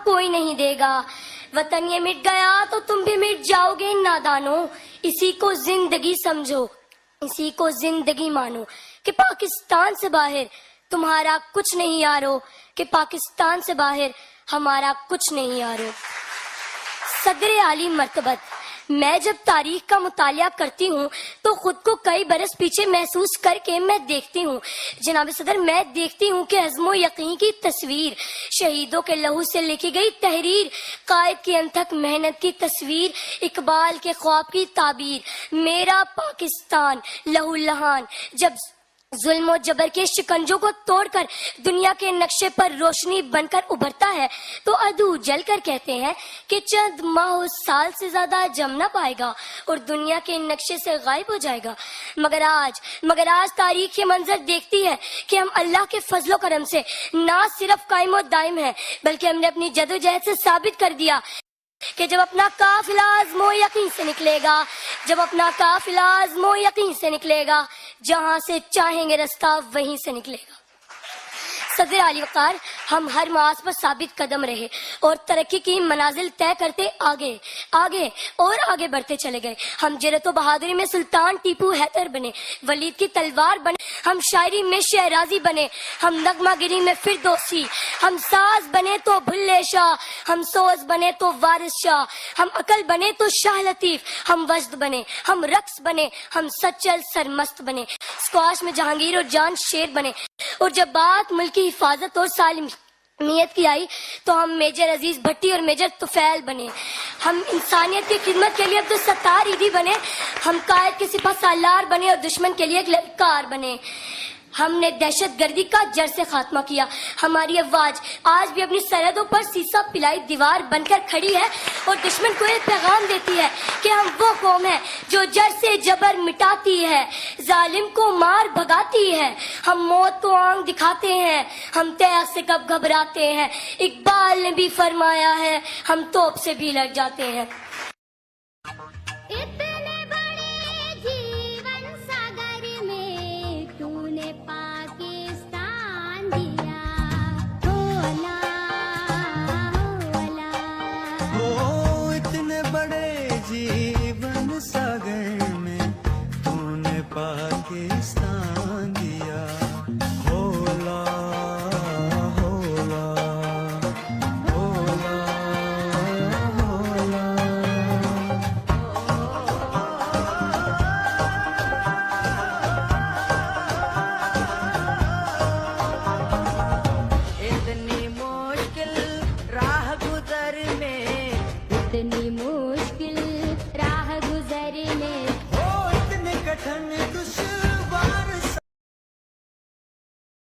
کوئی نہیں دے گا. وطن یہ مٹ گیا تو تم بھی مٹ جاؤ گے نادانو. اسی کو زندگی سمجھو, اسی کو زندگی مانو, کہ پاکستان سے باہر تمہارا کچھ نہیں یارو, کہ پاکستان سے باہر ہمارا کچھ نہیں یارو. صدر عالی مرتبت, میں جب تاریخ کا مطالعہ کرتی ہوں تو خود کو کئی برس پیچھے محسوس کر کے میں دیکھتی ہوں. جناب صدر, میں دیکھتی ہوں کہ عزم و یقین کی تصویر, شہیدوں کے لہو سے لکھی گئی تحریر, قائد کی انتھک محنت کی تصویر, اقبال کے خواب کی تعبیر. میرا پاکستان لہو لہان جب ظلم و جبر کے شکنجوں کو توڑ کر دنیا کے نقشے پر روشنی بن کر ابھرتا ہے تو عدو جل کر کہتے ہیں کہ چند ماہ و سال سے زیادہ جم نہ پائے گا اور دنیا کے نقشے سے غائب ہو جائے گا. مگر آج تاریخ یہ منظر دیکھتی ہے کہ ہم اللہ کے فضل و کرم سے نہ صرف قائم و دائم ہیں بلکہ ہم نے اپنی جدوجہد سے ثابت کر دیا کہ جب اپنا قافلہ عزم و یقین سے نکلے گا, جب اپنا قافلہ عزم و یقین سے نکلے گا, جہاں سے چاہیں گے رستہ وہیں سے نکلے گا. صدر عالی وقار, ہم ہر محاذ پر ثابت قدم رہے اور ترقی کی منازل طے کرتے آگے آگے اور آگے بڑھتے چلے گئے. ہم جرأت و بہادری میں سلطان ٹیپو حیدر بنے, ولید کی تلوار بنے, ہم شاعری میں شہرازی بنے, ہم نغمہ گری میں فردوسی, ہم ساز بنے تو بھلے شاہ, ہم سوز بنے تو وارث شاہ, ہم عقل بنے تو شاہ لطیف, ہم وجد بنے, ہم رقص بنے, ہم سچل سرمست بنے, اسکواش میں جہانگیر اور جان شیر بنے. اور جب بات ملک کی حفاظت اور سالمیت کی آئی تو ہم میجر عزیز بھٹی اور میجر طفیل بنے, ہم انسانیت کی خدمت کے لیے عبدالستار ایدھی بنے, ہم قائد کے سپہ سالار بنے اور دشمن کے لیے ایک للکار بنے. ہم نے دہشت گردی کا جڑ سے خاتمہ کیا. ہماری آواز آج بھی اپنی سرحدوں پر سیسا پلائی دیوار بن کر کھڑی ہے اور دشمن کو ایک پیغام دیتی ہے کہ ہم وہ قوم ہے جو جڑ سے جبر مٹاتی ہے, ظالم کو مار بھگاتی ہے. ہم موت کو آنکھ دکھاتے ہیں, ہم تیغ سے کب گھبراتے ہیں. اقبال نے بھی فرمایا ہے ہم توپ سے بھی لڑ جاتے ہیں. پاکستان دیا, ہولا ہولا ہولا ہولا. اتنی مشکل راہ گزر میں, اتنی